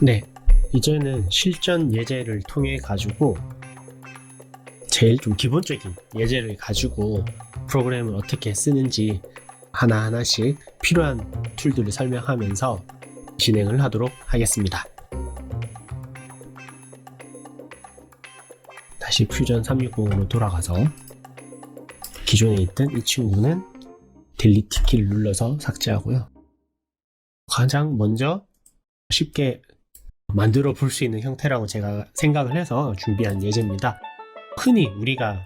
네, 이제는 실전 예제를 통해 가지고 제일 좀 기본적인 예제를 가지고 프로그램을 어떻게 쓰는지 하나하나씩 필요한 툴들을 설명하면서 진행을 하도록 하겠습니다. 다시 퓨전 360으로 돌아가서 기존에 있던 이 친구는 딜리트 키를 눌러서 삭제하고요. 가장 먼저 쉽게 만들어 볼 수 있는 형태라고 제가 생각을 해서 준비한 예제입니다. 흔히 우리가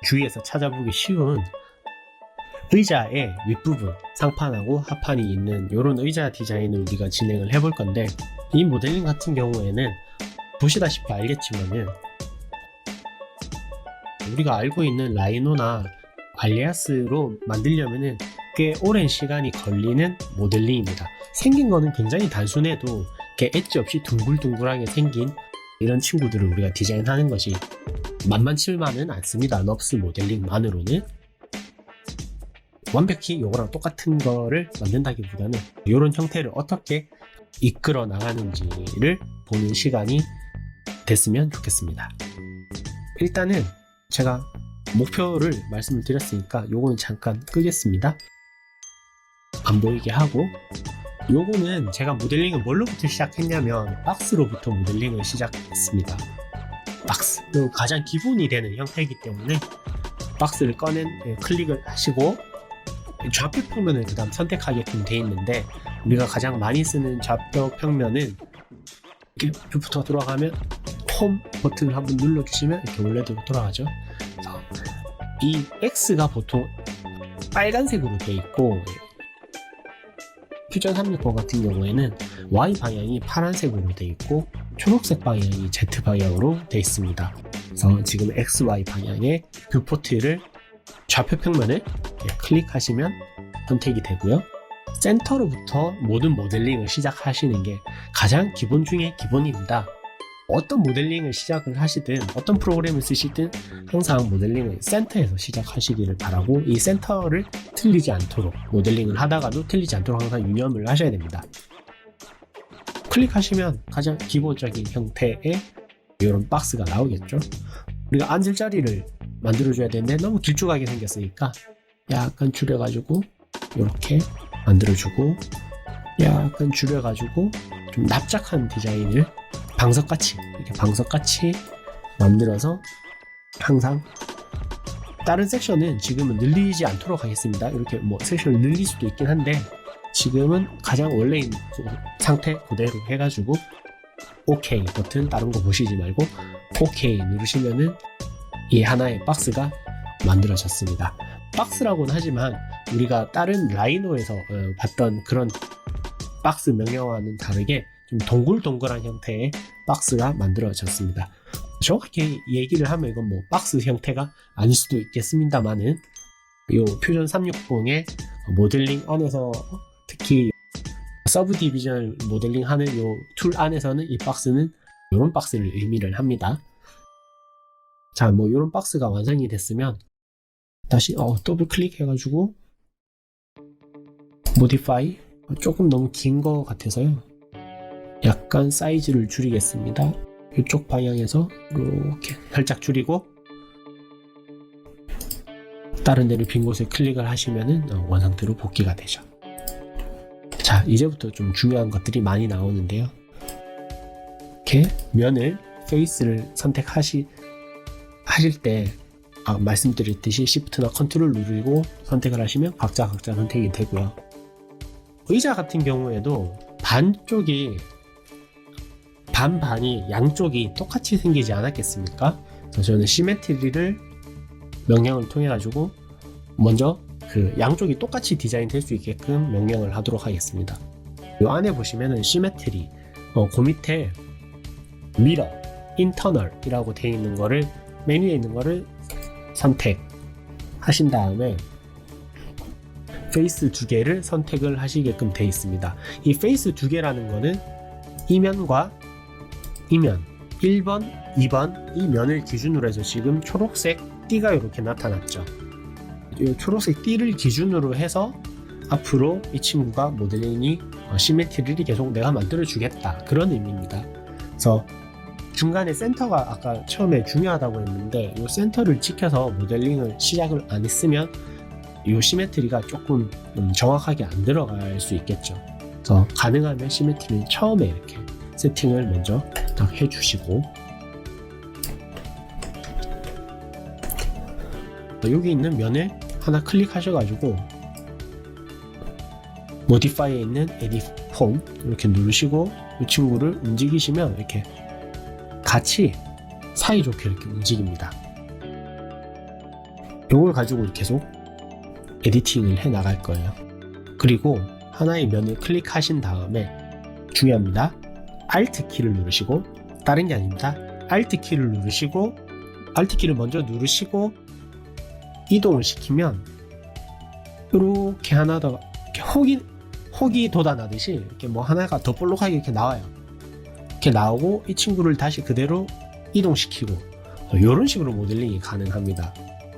주위에서 찾아보기 쉬운 의자의 윗부분, 상판하고 하판이 있는 이런 의자 디자인을 우리가 진행을 해볼 건데, 이 모델링 같은 경우에는 보시다시피 알겠지만은 우리가 알고 있는 라이노나 알리아스로 만들려면은 꽤 오랜 시간이 걸리는 모델링입니다. 생긴 거는 굉장히 단순해도 이렇게 엣지 없이 둥글둥글하게 생긴 이런 친구들을 우리가 디자인하는 것이 만만치만은 않습니다. 넙스 모델링만으로는. 완벽히 이거랑 똑같은 거를 만든다기보다는 이런 형태를 어떻게 이끌어 나가는지를 보는 시간이 됐으면 좋겠습니다. 일단은 제가 목표를 말씀을 드렸으니까 요거는 잠깐 끄겠습니다. 안 보이게 하고, 요거는 제가 모델링을 뭘로부터 시작했냐면 박스로부터 모델링을 시작했습니다. 박스, 가장 기본이 되는 형태이기 때문에 박스를 클릭을 하시고 좌표 평면을 그 다음 선택하게끔 되어 있는데, 우리가 가장 많이 쓰는 좌표 평면은 이렇게 뷰부터 돌아가면 홈 버튼을 한번 눌러주시면 이렇게 원래대로 돌아가죠. 이 X가 보통 빨간색으로 되어 있고, 퓨전 360 같은 경우에는 Y 방향이 파란색으로 되어 있고 초록색 방향이 Z 방향으로 되어 있습니다. 그래서 지금 XY 방향의 뷰포트를 좌표 평면을 클릭하시면 선택이 되고요. 센터로부터 모든 모델링을 시작하시는 게 가장 기본 중에 기본입니다. 어떤 모델링을 시작을 하시든 어떤 프로그램을 쓰시든 항상 모델링을 센터에서 시작하시기를 바라고, 이 센터를 틀리지 않도록, 모델링을 하다가도 틀리지 않도록 항상 유념을 하셔야 됩니다. 클릭하시면 가장 기본적인 형태의 이런 박스가 나오겠죠. 우리가 앉을 자리를 만들어줘야 되는데 너무 길쭉하게 생겼으니까 약간 줄여가지고 이렇게 만들어주고, 약간 줄여가지고 좀 납작한 디자인을 방석같이, 이렇게 방석같이 만들어서 항상 다른 섹션은 지금은 늘리지 않도록 하겠습니다. 이렇게 뭐 섹션을 늘릴 수도 있긴 한데 지금은 가장 원래인 상태 그대로 해가지고 OK 버튼, 다른 거 보시지 말고 OK 누르시면은 이 하나의 박스가 만들어졌습니다. 박스라고는 하지만 우리가 다른 라이노에서 봤던 그런 박스 명령어와는 다르게 좀 동글동글한 형태의 박스가 만들어졌습니다. 정확하게 얘기를 하면 이건 뭐 박스 형태가 아닐 수도 있겠습니다만은, 이 퓨전 360의 모델링 안에서 특히 서브 디비전을 모델링하는 이 툴 안에서는 이 박스는 이런 박스를 의미를 합니다. 자, 뭐 이런 박스가 완성이 됐으면 다시 더블 클릭해가지고 모디파이, 조금 너무 긴 거 같아서요, 약간 사이즈를 줄이겠습니다. 이쪽 방향에서 이렇게 살짝 줄이고 다른 데를 빈 곳에 클릭을 하시면은 원상태로 복귀가 되죠. 자, 이제부터 좀 중요한 것들이 많이 나오는데요. 이렇게 면을, 페이스를 선택하실 때 말씀드렸듯이 Shift나 Ctrl 누르고 선택을 하시면 각자 선택이 되고요. 의자 같은 경우에도 반반이 양쪽이 똑같이 생기지 않았겠습니까? 그래서 저는 시메트리를 명령을 통해 가지고 먼저 그 양쪽이 똑같이 디자인 될 수 있게끔 명령을 하도록 하겠습니다. 이 안에 보시면은 시메트리, 그 밑에 미러, 인터널 이라고 되어 있는 거를, 메뉴에 있는 거를 선택하신 다음에 페이스 두 개를 선택을 하시게끔 되어 있습니다. 이 페이스 두 개라는 거는 이면과 이면, 1번, 2번 이 면을 기준으로 해서 지금 초록색 띠가 이렇게 나타났죠. 이 초록색 띠를 기준으로 해서 앞으로 이 친구가 모델링이 시메트리를 계속 내가 만들어 주겠다, 그런 의미입니다. 그래서 중간에 센터가 아까 처음에 중요하다고 했는데 이 센터를 지켜서 모델링을 시작을 안 했으면 이 시메트리가 조금 정확하게 안 들어갈 수 있겠죠. 그래서 가능하면 시메트리는 처음에 이렇게 세팅을 먼저 딱 해주시고, 여기 있는 면을 하나 클릭하셔가지고 모디파이에 있는 에디트 폼 이렇게 누르시고 이 친구를 움직이시면 이렇게 같이 사이좋게 이렇게 움직입니다. 이걸 가지고 계속 에디팅을 해 나갈 거예요. 그리고 하나의 면을 클릭하신 다음에 중요합니다. Alt 키를 누르시고, 다른 게 아닙니다. Alt 키를 누르시고, Alt 키를 먼저 누르시고 이동을 시키면 이렇게 하나 더 이렇게 혹이 돋아나듯이 이렇게 뭐 하나가 더 볼록하게 이렇게 나와요. 이렇게 나오고 이 친구를 다시 그대로 이동시키고 이런 식으로 모델링이 가능합니다.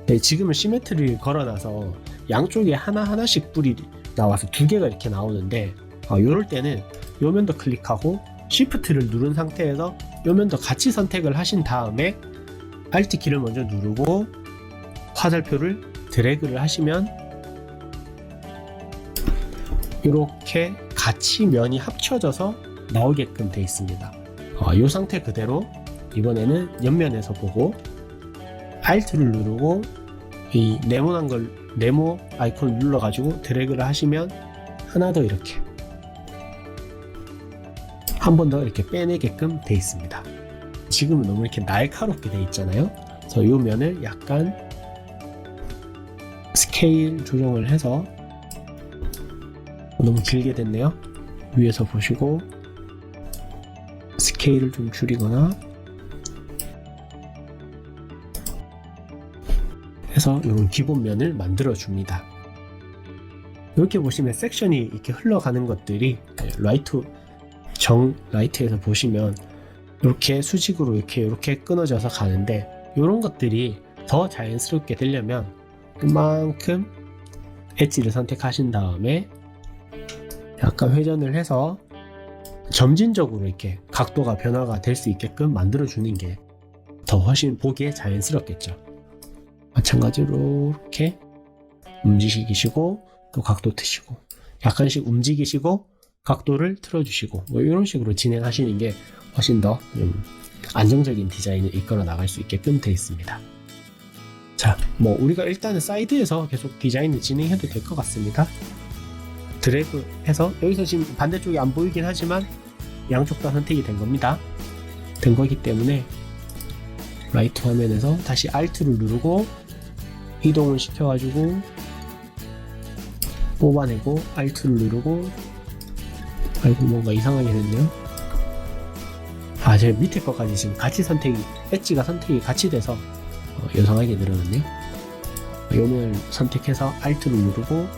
네, 지금은 시메트리를 걸어놔서 양쪽에 하나하나씩 뿔이 나와서 두 개가 이렇게 나오는데 이럴 때는 요 면도 클릭하고 Shift를 누른 상태에서 요 면도 같이 선택을 하신 다음에 Alt 키를 먼저 누르고 화살표를 드래그를 하시면 이렇게 같이 면이 합쳐져서 나오게끔 되어 있습니다. 이 상태 그대로 이번에는 옆면에서 보고 Alt를 누르고 이 네모난 걸 네모 아이콘을 눌러가지고 드래그를 하시면 하나 더 이렇게 한 번 더 이렇게 빼내게끔 되어 있습니다. 지금은 너무 이렇게 날카롭게 되어 있잖아요. 그래서 이 면을 약간 스케일 조정을 해서, 너무 길게 됐네요. 위에서 보시고 스케일을 좀 줄이거나 해서 이런 기본 면을 만들어 줍니다. 이렇게 보시면 섹션이 이렇게 흘러가는 것들이 라이트에서 보시면 이렇게 수직으로 이렇게 끊어져서 가는데, 이런 것들이 더 자연스럽게 되려면 그만큼 엣지를 선택하신 다음에 약간 회전을 해서 점진적으로 이렇게 각도가 변화가 될 수 있게끔 만들어 주는 게 더 훨씬 보기에 자연스럽겠죠. 마찬가지로 이렇게 움직이시고 또 각도 트시고 약간씩 움직이시고 각도를 틀어주시고 뭐 이런 식으로 진행하시는 게 훨씬 더 안정적인 디자인을 이끌어 나갈 수 있게끔 되어 있습니다. 자, 뭐 우리가 일단은 사이드에서 계속 디자인을 진행해도 될 것 같습니다. 드래그 해서 여기서 지금 반대쪽이 안 보이긴 하지만 양쪽 다 선택이 된 겁니다. 된 거기 때문에 라이트 화면에서 다시 Alt를 누르고 이동을 시켜가지고 뽑아내고 Alt를 누르고, 아이고 뭔가 이상하게 됐네요. 제 밑에 것까지 지금 같이 엣지가 선택이 같이 돼서 이상하게 늘어났네요. 요면을 선택해서 Alt를 누르고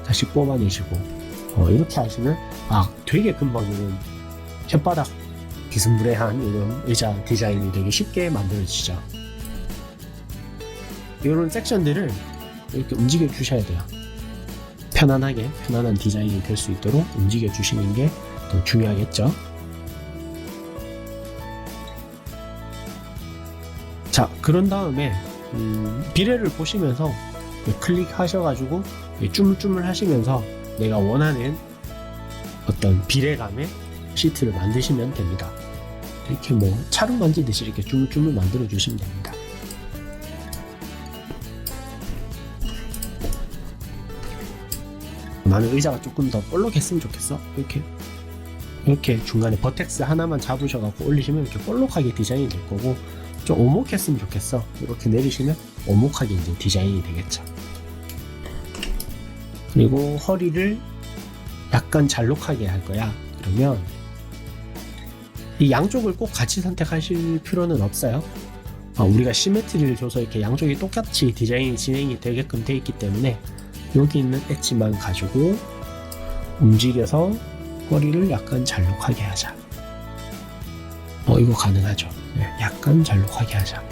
다시 뽑아내시고 이렇게 하시면 되게 금방 이런 혓바닥 비스무리한 이런 의자 디자인이 되게 쉽게 만들어지죠. 이런 섹션들을 이렇게 움직여 주셔야 돼요. 편안한 디자인이 될 수 있도록 움직여 주시는 게 더 중요하겠죠. 자, 그런 다음에 비례를 보시면서 클릭하셔가지고 쭈물쭈물 하시면서 내가 원하는 어떤 비례감의 시트를 만드시면 됩니다. 이렇게 뭐 차로 만지듯이 이렇게 쭈물쭈물 만들어 주시면 됩니다. 나는 의자가 조금 더 볼록했으면 좋겠어. 이렇게 중간에 버텍스 하나만 잡으셔갖고 올리시면 이렇게 볼록하게 디자인이 될 거고, 좀 오목했으면 좋겠어. 이렇게 내리시면 오목하게 이제 디자인이 되겠죠. 그리고 허리를 약간 잘록하게 할 거야. 그러면 이 양쪽을 꼭 같이 선택하실 필요는 없어요. 우리가 시메트리를 줘서 이렇게 양쪽이 똑같이 디자인이 진행이 되게끔 돼 있기 때문에 여기 있는 엣지만 가지고 움직여서 허리를 약간 잘록하게 하자. 이거 가능하죠. 네, 약간 잘록하게 하자.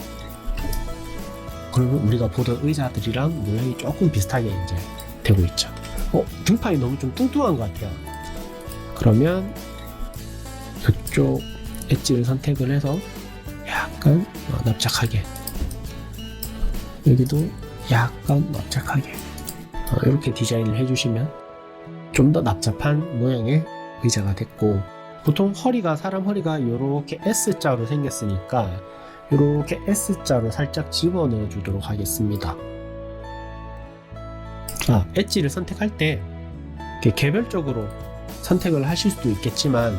그러면 우리가 보던 의자들이랑 모양이 조금 비슷하게 이제 되고 있죠. 등판이 너무 좀 뚱뚱한 것 같아요. 그러면 이쪽 엣지를 선택을 해서 약간 납작하게, 여기도 약간 납작하게 이렇게 디자인을 해주시면 좀 더 납작한 모양의 의자가 됐고, 보통 허리가, 사람 허리가 이렇게 S자로 생겼으니까 이렇게 S자로 살짝 집어넣어 주도록 하겠습니다. 엣지를 선택할 때 이렇게 개별적으로 선택을 하실 수도 있겠지만,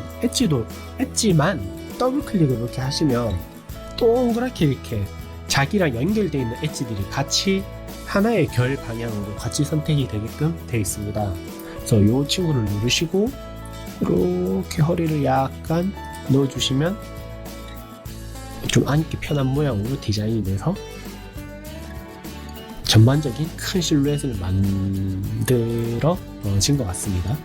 엣지만 더블 클릭을 이렇게 하시면 동그랗게 이렇게 자기랑 연결되어 있는 엣지들이 같이 하나의 결 방향으로 같이 선택이 되게끔 되어 있습니다. 그래서 이 친구를 누르시고 이렇게 허리를 약간 넣어주시면 좀 앉기 편한 모양으로 디자인이 돼서 전반적인 큰 실루엣을 만들어진 것 같습니다.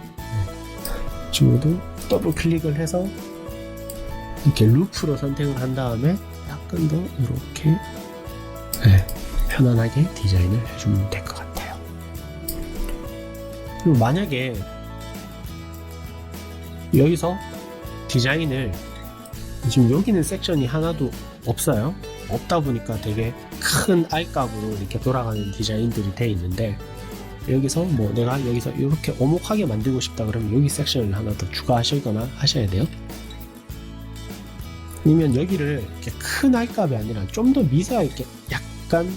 지금도 더블 클릭을 해서 이렇게 루프로 선택을 한 다음에 약간 더 이렇게 편안하게 디자인을 해주면 될 것 같아요. 그리고 만약에 여기서 디자인을, 지금 여기는 섹션이 하나도 없어요. 없다 보니까 되게 큰 알값으로 이렇게 돌아가는 디자인들이 되어 있는데, 여기서 내가 여기서 이렇게 오목하게 만들고 싶다 그러면 여기 섹션을 하나 더 추가하시거나 하셔야 돼요. 아니면 여기를 이렇게 큰 알값이 아니라 좀 더 미세하게 약간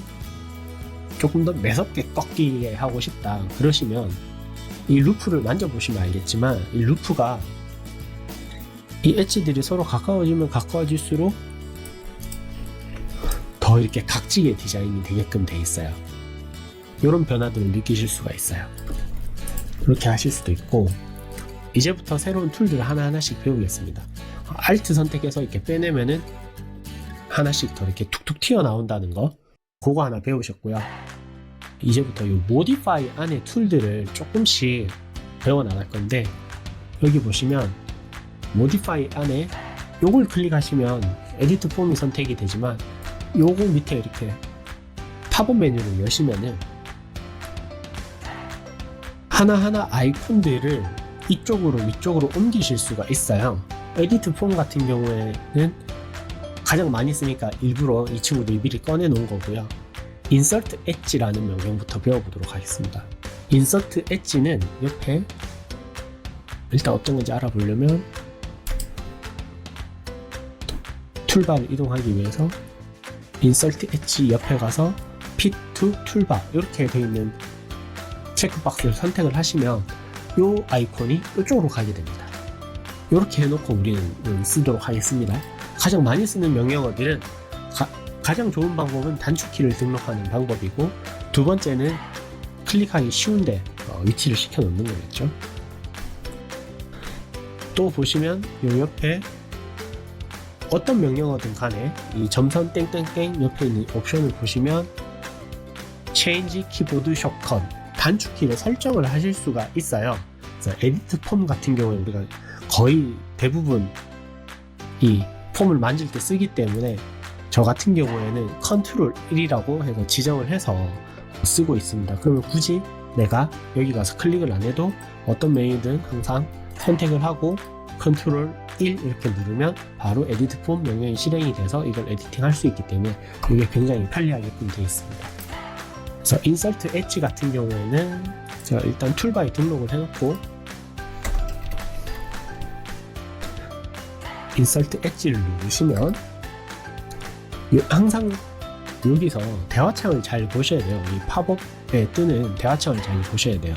조금 더 매섭게 꺾이게 하고 싶다 그러시면 이 루프를 만져보시면 알겠지만, 이 루프가 이 엣지들이 서로 가까워지면 가까워질수록 더 이렇게 각지게 디자인이 되게끔 돼 있어요. 이런 변화들을 느끼실 수가 있어요. 그렇게 하실 수도 있고, 이제부터 새로운 툴들을 하나하나씩 배우겠습니다. Alt 선택해서 이렇게 빼내면은 하나씩 더 이렇게 툭툭 튀어나온다는 거, 그거 하나 배우셨고요. 이제부터 이 Modify 안에 툴들을 조금씩 배워나갈 건데, 여기 보시면 Modify 안에 요걸 클릭하시면 에디트 폼이 선택이 되지만, 요거 밑에 이렇게 팝업 메뉴를 여시면은 하나하나 아이콘들을 이쪽으로 위쪽으로 옮기실 수가 있어요. 에디트 폼 같은 경우에는 가장 많이 쓰니까 일부러 이 친구들 미리 꺼내 놓은 거고요. Insert Edge라는 명령부터 배워보도록 하겠습니다. Insert Edge는 옆에, 일단 어떤 건지 알아보려면 툴바를 이동하기 위해서 Insert Edge 옆에 가서 Fit to 툴바 이렇게 되어 있는 체크박스를 선택을 하시면 이 아이콘이 이쪽으로 가게 됩니다. 이렇게 해놓고 우리는 쓰도록 하겠습니다. 가장 많이 쓰는 명령어들은 가장 좋은 방법은 단축키를 등록하는 방법이고, 두 번째는 클릭하기 쉬운데 위치를 시켜 놓는 거겠죠. 또 보시면 이 옆에 어떤 명령어든 간에 이 점선 땡땡땡 옆에 있는 옵션을 보시면 Change Keyboard Shortcut, 단축키를 설정을 하실 수가 있어요. 그래서 에디트 폼 같은 경우에 우리가 거의 대부분 이 폼을 만질 때 쓰기 때문에, 저 같은 경우에는 컨트롤 1이라고 해서 지정을 해서 쓰고 있습니다. 그러면 굳이 내가 여기 가서 클릭을 안 해도 어떤 메뉴든 항상 선택을 하고 컨트롤 1 이렇게 누르면 바로 에디트 폼 명령이 실행이 돼서 이걸 에디팅 할 수 있기 때문에 이게 굉장히 편리하게끔 되어 있습니다. 그래서 인서트 엣지 같은 경우에는 제가 일단 툴바에 등록을 해놓고 인서트 엣지를 누르시면 항상 여기서 대화창을 잘 보셔야 돼요. 이 팝업에 뜨는 대화창을 잘 보셔야 돼요.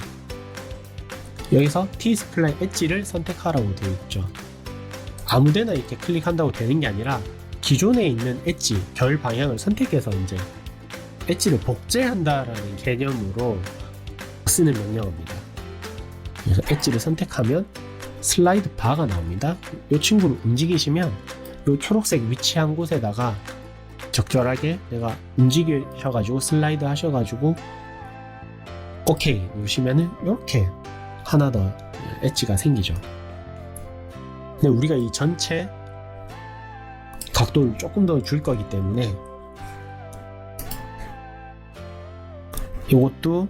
여기서 T-스플라인 엣지를 선택하라고 되어 있죠. 아무데나 이렇게 클릭한다고 되는 게 아니라 기존에 있는 엣지, 결 방향을 선택해서 이제 엣지를 복제한다라는 개념으로 쓰는 명령어입니다. 그래서 엣지를 선택하면 슬라이드 바가 나옵니다. 이 친구를 움직이시면 이 초록색 위치한 곳에다가 적절하게 내가 움직이셔가지고 슬라이드 하셔가지고 OK 누르시면은 이렇게 하나 더 엣지가 생기죠. 근데 우리가 이 전체 각도를 조금 더 줄 거기 때문에 이것도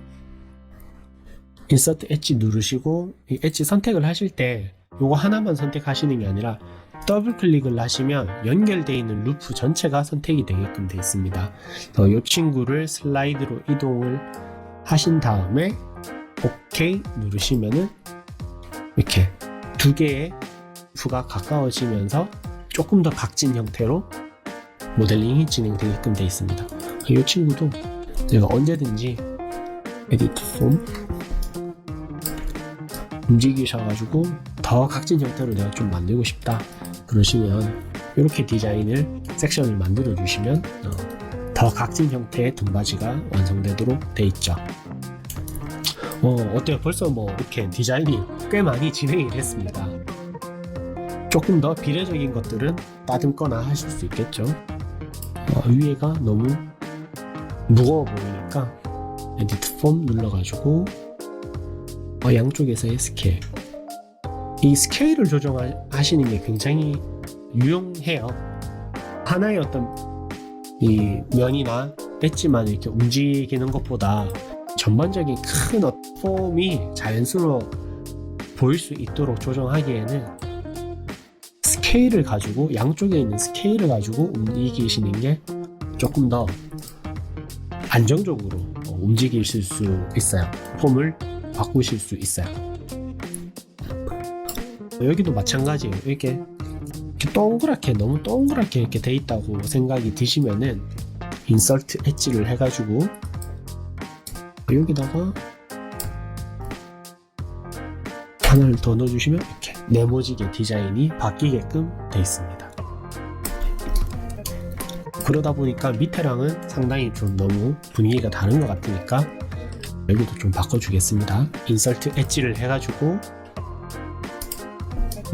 인서트 엣지 누르시고 이 엣지 선택을 하실 때 요거 하나만 선택하시는 게 아니라 더블 클릭을 하시면 연결되어 있는 루프 전체가 선택이 되게끔 되어 있습니다. 이 친구를 슬라이드로 이동을 하신 다음에 OK 누르시면은 이렇게 두 개의 루프가 가까워지면서 조금 더 각진 형태로 모델링이 진행되게끔 되어 있습니다. 이 친구도 제가 언제든지 에디트 폼 움직이셔가지고 더 각진 형태로 내가 좀 만들고 싶다 그러시면 이렇게 디자인을 섹션을 만들어 주시면 더 각진 형태의 등받이가 완성되도록 돼 있죠. 어때요? 벌써 뭐 이렇게 디자인이 꽤 많이 진행이 됐습니다. 조금 더 비례적인 것들은 따듬거나 하실 수 있겠죠. 위에가 너무 무거워 보이니까 에디트 폼 눌러가지고 양쪽에서의 스케일, 이 스케일을 조정하시는 게 굉장히 유용해요. 하나의 어떤 이 면이나 엣지만 이렇게 움직이는 것보다 전반적인 큰 폼이 자연스러워 보일 수 있도록 조정하기에는 스케일을 가지고, 양쪽에 있는 스케일을 가지고 움직이시는 게 조금 더 안정적으로 움직이실 수 있어요. 폼을 바꾸실 수 있어요. 여기도 마찬가지예요. 이렇게 동그랗게, 너무 동그랗게 이렇게 돼 있다고 생각이 드시면은 인서트 엣지를 해가지고 여기다가 하나를 더 넣어주시면 이렇게 네모지게 디자인이 바뀌게끔 돼 있습니다. 그러다 보니까 밑에랑은 상당히 좀 너무 분위기가 다른 것 같으니까 여기도 좀 바꿔주겠습니다. 인서트 엣지를 해가지고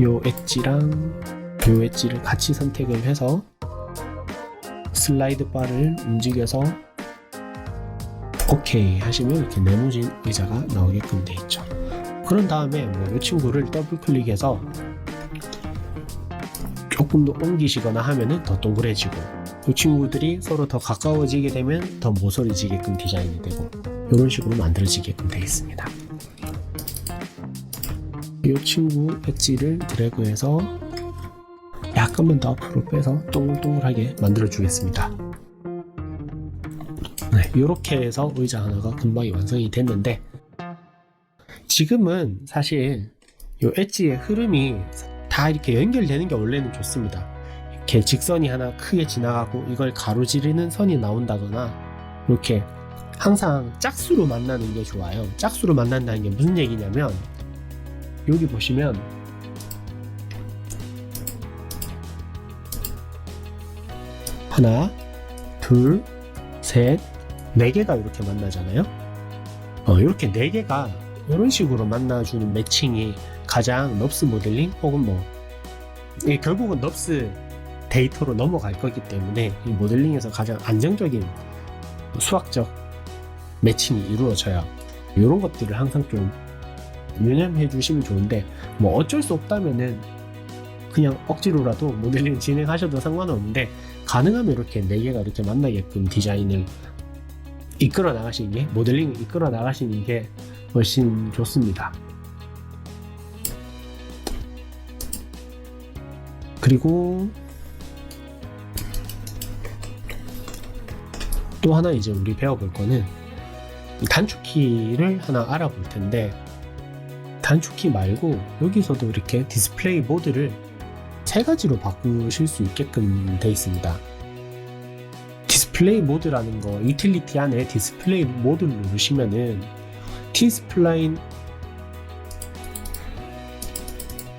요 엣지랑 요 엣지를 같이 선택을 해서 슬라이드 바를 움직여서 OK 하시면 이렇게 네모진 의자가 나오게끔 되어 있죠. 그런 다음에 이 친구를 더블 클릭해서 조금 더 옮기시거나 하면은 더 동그래지고, 이 친구들이 서로 더 가까워지게 되면 더 모서리지게끔 디자인이 되고, 이런 식으로 만들어지게끔 되어 있습니다. 이 친구 엣지를 드래그해서 약간만 더 앞으로 빼서 동글동글하게 만들어 주겠습니다. 네, 이렇게 해서 의자 하나가 금방 완성이 됐는데, 지금은 사실 이 엣지의 흐름이 다 이렇게 연결되는 게 원래는 좋습니다. 이렇게 직선이 하나 크게 지나가고 이걸 가로지르는 선이 나온다거나, 이렇게 항상 짝수로 만나는 게 좋아요. 짝수로 만난다는 게 무슨 얘기냐면, 여기 보시면 하나, 둘, 셋, 네 개가 이렇게 만나잖아요. 이렇게 네 개가 이런 식으로 만나주는 매칭이 가장 넙스 모델링 혹은 결국은 넙스 데이터로 넘어갈 거기 때문에 이 모델링에서 가장 안정적인 수학적 매칭이 이루어져요. 이런 것들을 항상 좀 유념해 주시면 좋은데, 어쩔 수 없다면은 그냥 억지로라도 모델링 진행하셔도 상관없는데, 가능하면 이렇게 네 개가 이렇게 만나게끔 디자인을 이끌어 나가시는 게, 모델링을 이끌어 나가시는 게 훨씬 좋습니다. 그리고 또 하나 이제 우리 배워볼 거는 단축키를 하나 알아볼 텐데, 단축키 말고 여기서도 이렇게 디스플레이 모드를 세 가지로 바꾸실 수 있게끔 되어 있습니다. 디스플레이 모드라는 거, 유틸리티 안에 디스플레이 모드를 누르시면은 T스플라인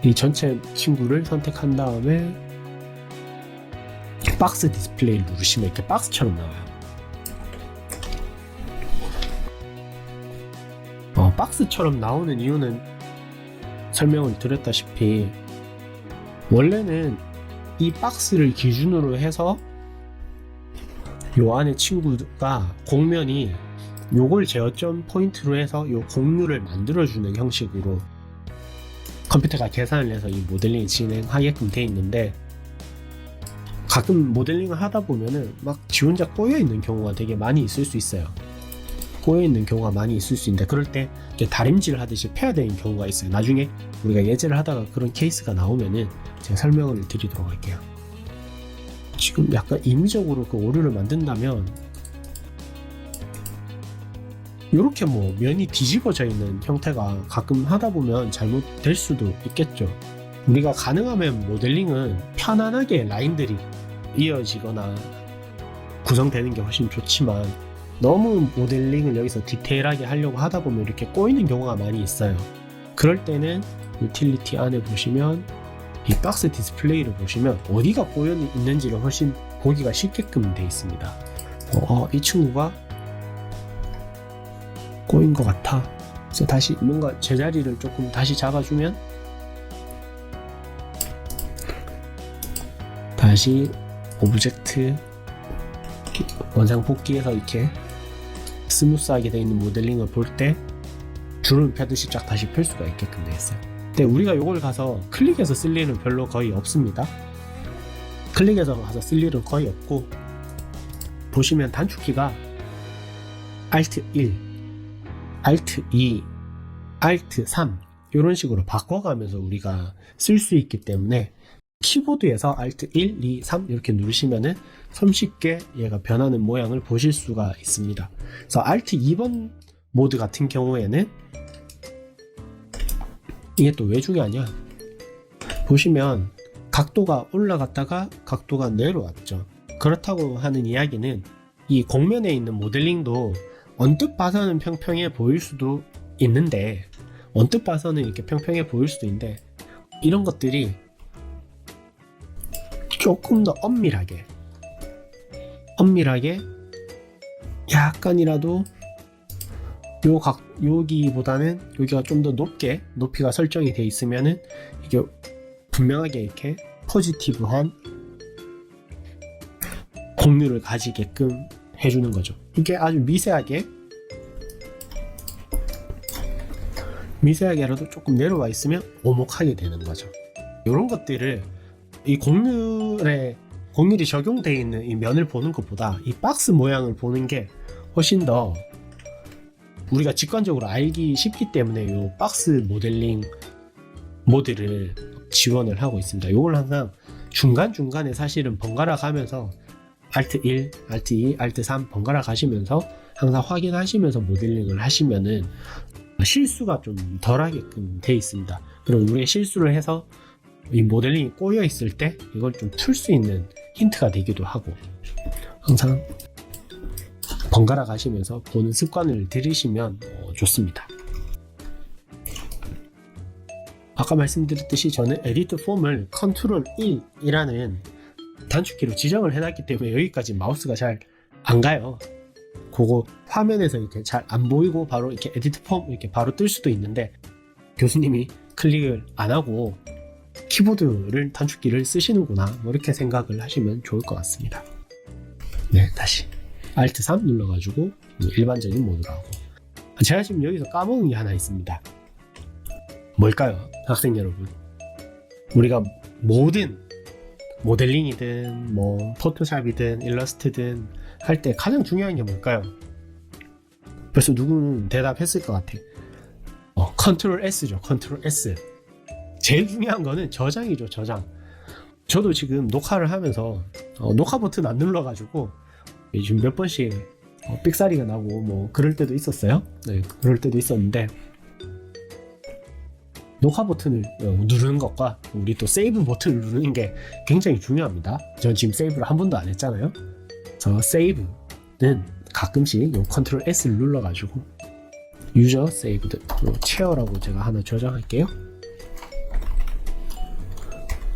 이 전체 친구를 선택한 다음에 박스 디스플레이를 누르시면 이렇게 박스처럼 나와요. 박스처럼 나오는 이유는 설명을 드렸다시피, 원래는 이 박스를 기준으로 해서 요 안에 친구가 공면이 요걸 제어점 포인트로 해서 요 공유를 만들어주는 형식으로 컴퓨터가 계산을 해서 이 모델링을 진행하게끔 돼 있는데, 가끔 모델링을 하다 보면은 막 지 혼자 꼬여 있는 경우가 되게 많이 있을 수 있어요. 꼬여있는 경우가 많이 있을 수 있는데, 그럴 때 이렇게 다림질 하듯이 펴야 되는 경우가 있어요. 나중에 우리가 예제를 하다가 그런 케이스가 나오면은 제가 설명을 드리도록 할게요. 지금 약간 임의적으로 그 오류를 만든다면 이렇게 뭐 면이 뒤집어져 있는 형태가 가끔 하다 보면 잘못될 수도 있겠죠. 우리가 가능하면 모델링은 편안하게 라인들이 이어지거나 구성되는 게 훨씬 좋지만, 너무 모델링을 여기서 디테일하게 하려고 하다 보면 이렇게 꼬이는 경우가 많이 있어요. 그럴 때는 유틸리티 안에 보시면 이 박스 디스플레이를 보시면 어디가 꼬여 있는지를 훨씬 보기가 쉽게끔 되어 있습니다. 이 친구가 꼬인 것 같아. 그래서 다시 뭔가 제자리를 조금 다시 잡아주면 다시 오브젝트 원상 복귀해서 이렇게 스무스하게 되어 있는 모델링을 볼 때 줄을 펴듯이 쫙 다시 펼 수가 있게끔 되어 있어요. 근데 우리가 이걸 가서 클릭해서 쓸 일은 별로 거의 없습니다. 클릭해서 가서 쓸 일은 거의 없고, 보시면 단축키가 Alt 1, Alt 2, Alt 3 이런 식으로 바꿔가면서 우리가 쓸 수 있기 때문에 키보드에서 Alt 1, 2, 3 이렇게 누르시면은 손쉽게 얘가 변하는 모양을 보실 수가 있습니다. 그래서 Alt 2번 모드 같은 경우에는 이게 또 왜 중요하냐, 보시면 각도가 올라갔다가 각도가 내려왔죠. 그렇다고 하는 이야기는 이 곡면에 있는 모델링도 언뜻 봐서는 평평해 보일 수도 있는데, 언뜻 봐서는 이렇게 평평해 보일 수도 있는데, 이런 것들이 조금 더 엄밀하게 약간이라도 여기보다는 여기가 좀 더 높게 높이가 설정이 되어 있으면은 이게 분명하게 이렇게 포지티브한 곡률을 가지게끔 해주는 거죠. 이게 아주 미세하게라도 조금 내려와 있으면 오목하게 되는 거죠. 이런 것들을 이 곡률이 적용되어 있는 이 면을 보는 것보다 이 박스 모양을 보는 게 훨씬 더 우리가 직관적으로 알기 쉽기 때문에 이 박스 모델링 모드를 지원을 하고 있습니다. 이걸 항상 중간중간에 사실은 번갈아 가면서 Alt 1, Alt 2, Alt 3 번갈아 가시면서 항상 확인하시면서 모델링을 하시면은 실수가 좀 덜하게끔 되어 있습니다. 그리고 우리가 실수를 해서 이 모델링이 꼬여 있을 때 이걸 좀 틀 수 있는 힌트가 되기도 하고, 항상 번갈아 가시면서 보는 습관을 들이시면 좋습니다. 아까 말씀드렸듯이 저는 에디트 폼을 컨트롤 1이라는 단축키로 지정을 해놨기 때문에 여기까지 마우스가 잘 안 가요. 그거 화면에서 이렇게 잘 안 보이고 바로 이렇게 에디트 폼 이렇게 바로 뜰 수도 있는데, 교수님이 클릭을 안 하고 키보드를 단축키를 쓰시는구나, 뭐 이렇게 생각을 하시면 좋을 것 같습니다. 네, 다시 Alt 3 눌러가지고 일반적인 모드로 하고. 제가 지금 여기서 까먹은 게 하나 있습니다. 뭘까요, 학생 여러분? 우리가 모든 모델링이든 뭐 포토샵이든 일러스트든 할 때 가장 중요한 게 뭘까요? 벌써 누구는 대답했을 것 같아. 컨트롤 S죠. 컨트롤 S. 제일 중요한 거는 저장이죠. 저장. 저도 지금 녹화를 하면서 녹화 버튼 안 눌러가지고 지금 몇 번씩 삑사리가 나고 뭐 그럴 때도 있었어요. 네, 그럴 때도 있었는데, 녹화 버튼을 누르는 것과 우리 또 세이브 버튼을 누르는 게 굉장히 중요합니다. 전 지금 세이브를 한 번도 안 했잖아요. 그래서 세이브는 가끔씩 요 컨트롤 S를 눌러가지고 유저 세이브드 체어라고 제가 하나 저장할게요.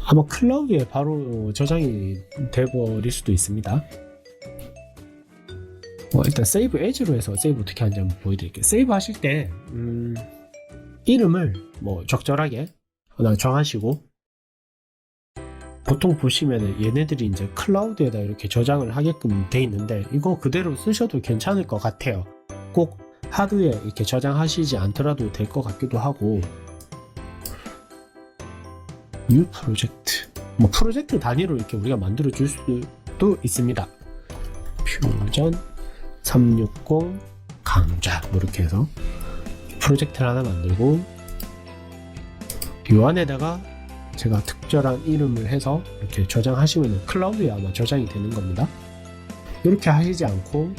아마 클라우드에 바로 저장이 돼버릴 수도 있습니다. 일단 세이브 에즈로 해서 세이브 어떻게 하는지 한번 보여드릴게요. 세이브 하실 때 이름을 뭐 적절하게 하나 정하시고, 보통 보시면은 얘네들이 이제 클라우드에다 이렇게 저장을 하게끔 돼 있는데 이거 그대로 쓰셔도 괜찮을 것 같아요. 꼭 하드에 이렇게 저장하시지 않더라도 될 것 같기도 하고. 뉴 프로젝트, 뭐 프로젝트 단위로 이렇게 우리가 만들어 줄 수도 있습니다. 퓨전 360 강좌 뭐 이렇게 해서 프로젝트를 하나 만들고 요 안에다가 제가 특별한 이름을 해서 이렇게 저장하시면 클라우드에 아마 저장이 되는 겁니다. 이렇게 하시지 않고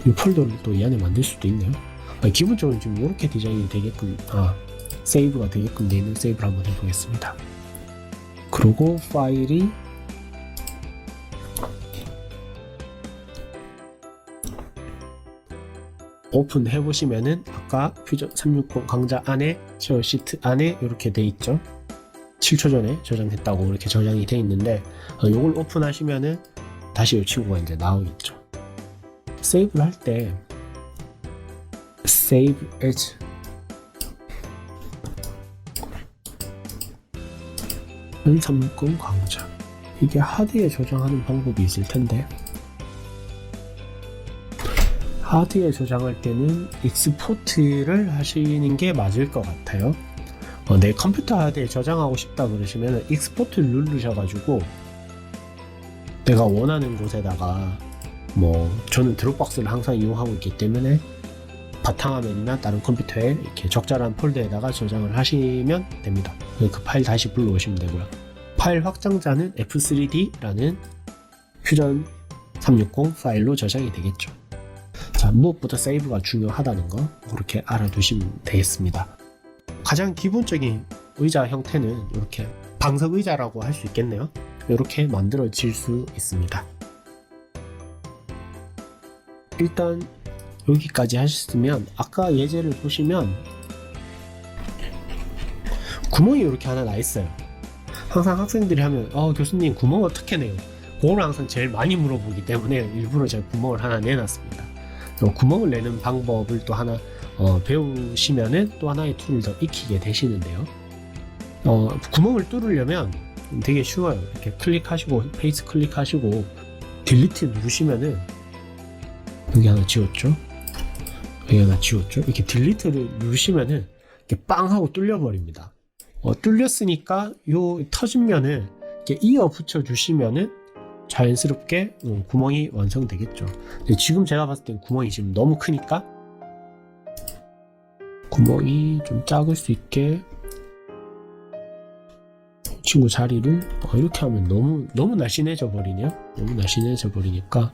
이 폴더를 또 이 안에 만들 수도 있네요. 기본적으로 지금 이렇게 디자인이 되게끔 세이브가 되게끔 되어 있는 세이브를 한번 해보겠습니다. 그리고 파일이 오픈 해보시면은 아까 퓨전 360 강좌 안에 쉐어 시트 안에 이렇게 돼 있죠. 7초 전에 저장했다고 이렇게 저장이 돼 있는데 이걸 오픈하시면은 다시 이 친구가 이제 나오겠죠. 세이브를 할 때 Save as 퓨전 360 강좌 이게 하드에 저장하는 방법이 있을 텐데 하드에 저장할 때는 익스포트를 하시는 게 맞을 것 같아요. 내 컴퓨터 하드에 저장하고 싶다 그러시면 익스포트를 누르셔가지고 내가 원하는 곳에다가 저는 드롭박스를 항상 이용하고 있기 때문에 바탕화면이나 다른 컴퓨터에 이렇게 적절한 폴더에다가 저장을 하시면 됩니다. 그 파일 다시 불러오시면 되고요. 파일 확장자는 F3D라는 퓨전 360 파일로 저장이 되겠죠. 자, 무엇보다 세이브가 중요하다는 거 그렇게 알아두시면 되겠습니다. 가장 기본적인 의자 형태는 이렇게 방석 의자라고 할 수 있겠네요. 이렇게 만들어질 수 있습니다. 일단 여기까지 하셨으면 아까 예제를 보시면 구멍이 이렇게 하나 나 있어요. 항상 학생들이 하면 교수님 구멍 어떻게 내요? 그걸 항상 제일 많이 물어보기 때문에 일부러 제가 구멍을 하나 내놨습니다. 구멍을 내는 방법을 또 하나 배우시면은 또 하나의 툴을 더 익히게 되시는데요. 구멍을 뚫으려면 되게 쉬워요. 이렇게 클릭하시고 페이스 클릭하시고 딜리트 누르시면은 여기 하나 지웠죠? 이렇게 딜리트를 누르시면은 이렇게 빵 하고 뚫려 버립니다. 뚫렸으니까 요 터진 면을 이렇게 이어 붙여 주시면은 자연스럽게 구멍이 완성되겠죠. 근데 지금 제가 봤을 땐 구멍이 지금 너무 크니까 구멍이 좀 작을 수 있게 친구 자리를 이렇게 하면 너무 날씬해져 버리네요. 너무 날씬해져 버리니까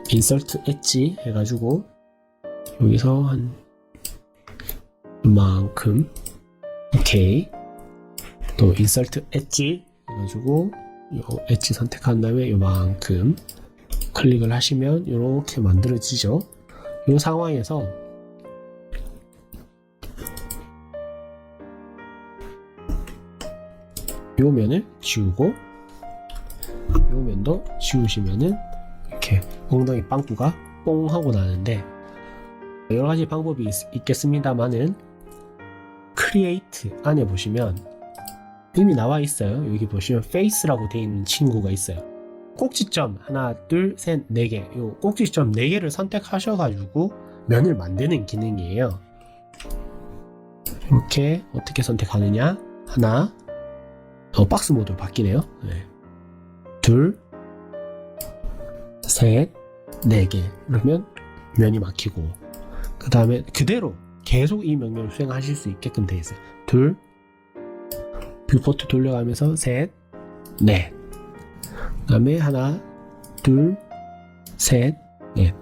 인서트 엣지 해가지고 여기서 한 이만큼 오케이 또 인서트 엣지 해가지고 요 엣지 선택한 다음에 요만큼 클릭을 하시면 이렇게 만들어지죠. 이 상황에서 요 면을 지우고 요 면도 지우시면은 이렇게 엉덩이 빵꾸가 뽕 하고 나는데 여러가지 방법이 있겠습니다만은 크리에이트 안에 보시면 이미 나와 있어요. 여기 보시면 페이스라고 되어 있는 친구가 있어요. 꼭지점 하나 둘 셋 네 개 요 꼭지점 4개를 선택하셔가지고 면을 만드는 기능이에요. 이렇게 어떻게 선택하느냐 하나 박스 모드로 바뀌네요. 둘 셋 네 개 그러면 면이 막히고 그 다음에 그대로 계속 이 명령을 수행하실 수 있게끔 되어 있어요. 둘 뷰포트 돌려가면서 셋 넷 그 다음에 하나 둘 셋 넷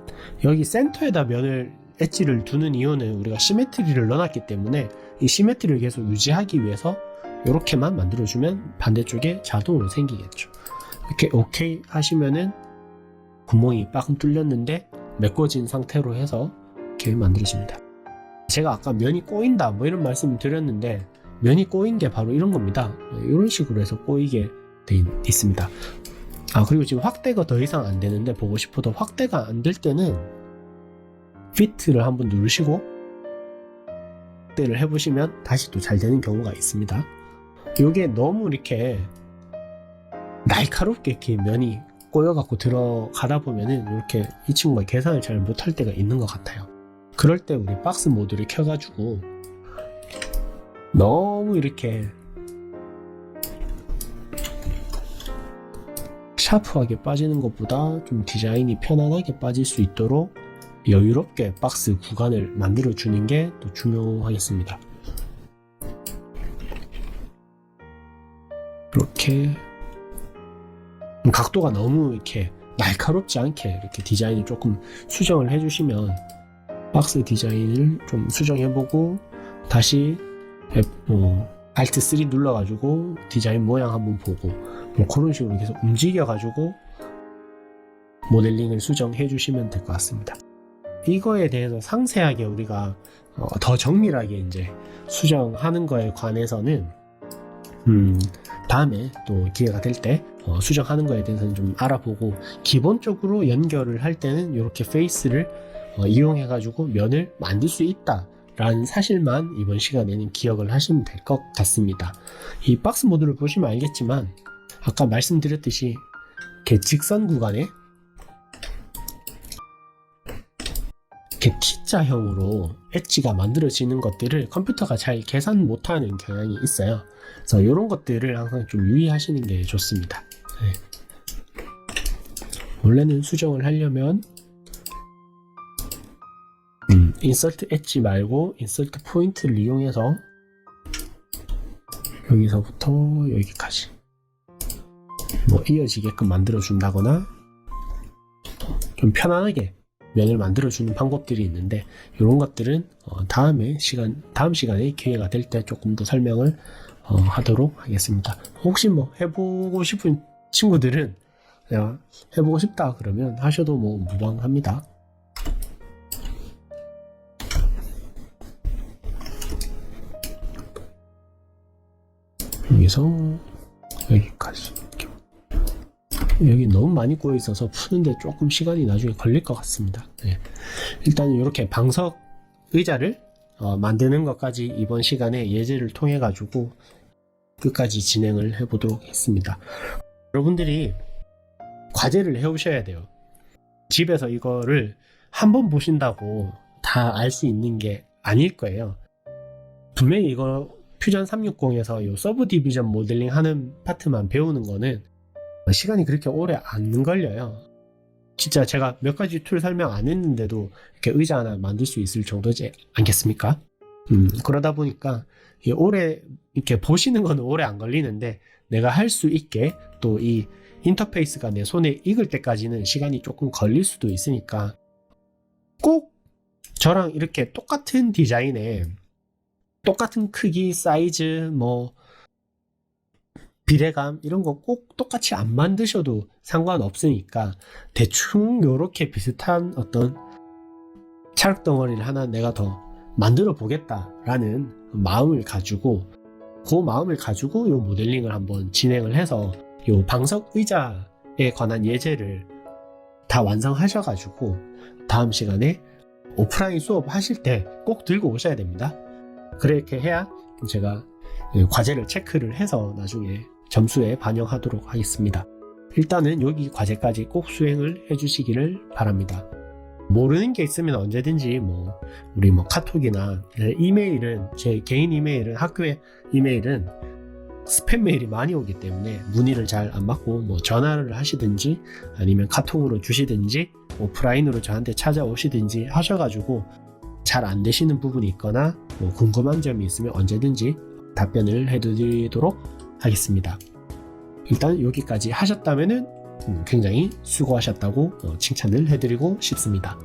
여기 센터에다 면을 엣지를 두는 이유는 우리가 시메트리를 넣어놨기 때문에 이 시메트리를 계속 유지하기 위해서 이렇게만 만들어주면 반대쪽에 자동으로 생기겠죠. 이렇게 오케이 하시면은 구멍이 빵 뚫렸는데 메꿔진 상태로 해서 이렇게 만들어집니다. 제가 아까 면이 꼬인다 뭐 이런 말씀을 드렸는데 면이 꼬인 게 바로 이런 겁니다. 이런 식으로 해서 꼬이게 돼 있습니다. 그리고 지금 확대가 더 이상 안 되는데 보고 싶어도 확대가 안 될 때는 피트를 한번 누르시고 확대를 해보시면 다시 또 잘 되는 경우가 있습니다. 이게 너무 이렇게 날카롭게 이렇게 면이 꼬여갖고 들어가다 보면은 이렇게 이 친구가 계산을 잘 못할 때가 있는 것 같아요. 그럴 때 우리 박스 모드를 켜가지고 너무 이렇게 샤프하게 빠지는 것보다 좀 디자인이 편안하게 빠질 수 있도록 여유롭게 박스 구간을 만들어 주는 게 또 중요하겠습니다. 이렇게 각도가 너무 이렇게 날카롭지 않게 이렇게 디자인을 조금 수정을 해주시면 박스 디자인을 좀 수정해보고 다시 Alt 3 눌러가지고 디자인 모양 한번 보고 뭐 그런 식으로 계속 움직여가지고 모델링을 수정해 주시면 될 것 같습니다. 이거에 대해서 상세하게 우리가 더 정밀하게 이제 수정하는 거에 관해서는 다음에 또 기회가 될 때 수정하는 거에 대해서는 좀 알아보고, 기본적으로 연결을 할 때는 이렇게 페이스를 이용해 가지고 면을 만들 수 있다 라는 사실만 이번 시간에는 기억을 하시면 될 것 같습니다. 이 박스 모듈을 보시면 알겠지만 아까 말씀드렸듯이 이렇게 직선 구간에 이렇게 T자형으로 엣지가 만들어지는 것들을 컴퓨터가 잘 계산 못하는 경향이 있어요. 그래서 이런 것들을 항상 좀 유의하시는 게 좋습니다. 네. 원래는 수정을 하려면 인서트 엣지 말고 인서트 포인트를 이용해서 여기서부터 여기까지 뭐 이어지게끔 만들어 준다거나 좀 편안하게 면을 만들어 주는 방법들이 있는데, 이런 것들은 다음 시간에 기회가 될 때 조금 더 설명을 하도록 하겠습니다. 혹시 뭐 해보고 싶은 친구들은 그냥 해보고 싶다 그러면 하셔도 뭐 무방합니다. 여기서 여기까지. 여기 너무 많이 꼬여 있어서 푸는데 조금 시간이 나중에 걸릴 것 같습니다. 네. 일단 이렇게 방석 의자를 만드는 것까지 이번 시간에 예제를 통해 가지고 끝까지 진행을 해 보도록 했습니다. 여러분들이 과제를 해 오셔야 돼요. 집에서 이거를 한번 보신다고 다 알 수 있는 게 아닐 거예요. 분명히 이거 퓨전 360에서 이 서브 디비전 모델링 하는 파트만 배우는 거는 시간이 그렇게 오래 안 걸려요. 진짜 제가 몇 가지 툴 설명 안 했는데도 이렇게 의자 하나 만들 수 있을 정도지 않겠습니까? 그러다 보니까 오래 이렇게 보시는 건 오래 안 걸리는데, 내가 할 수 있게 또 이 인터페이스가 내 손에 익을 때까지는 시간이 조금 걸릴 수도 있으니까, 꼭 저랑 이렇게 똑같은 디자인에 똑같은 크기, 사이즈, 뭐 비례감 이런 거 꼭 똑같이 안 만드셔도 상관없으니까, 대충 요렇게 비슷한 어떤 찰흙 덩어리를 하나 내가 더 만들어 보겠다라는 마음을 가지고, 그 마음을 가지고 요 모델링을 한번 진행을 해서 요 방석 의자에 관한 예제를 다 완성하셔가지고 다음 시간에 오프라인 수업 하실 때 꼭 들고 오셔야 됩니다. 그렇게 해야 제가 과제를 체크를 해서 나중에 점수에 반영하도록 하겠습니다. 일단은 여기 과제까지 꼭 수행을 해주시기를 바랍니다. 모르는 게 있으면 언제든지 우리 카톡이나 이메일은, 제 개인 이메일은, 학교의 이메일은 스팸 메일이 많이 오기 때문에 문의를 잘 안 받고 전화를 하시든지 아니면 카톡으로 주시든지 오프라인으로 저한테 찾아오시든지 하셔가지고 잘 안 되시는 부분이 있거나 궁금한 점이 있으면 언제든지 답변을 해드리도록 하겠습니다. 일단 여기까지 하셨다면은 굉장히 수고하셨다고 칭찬을 해드리고 싶습니다.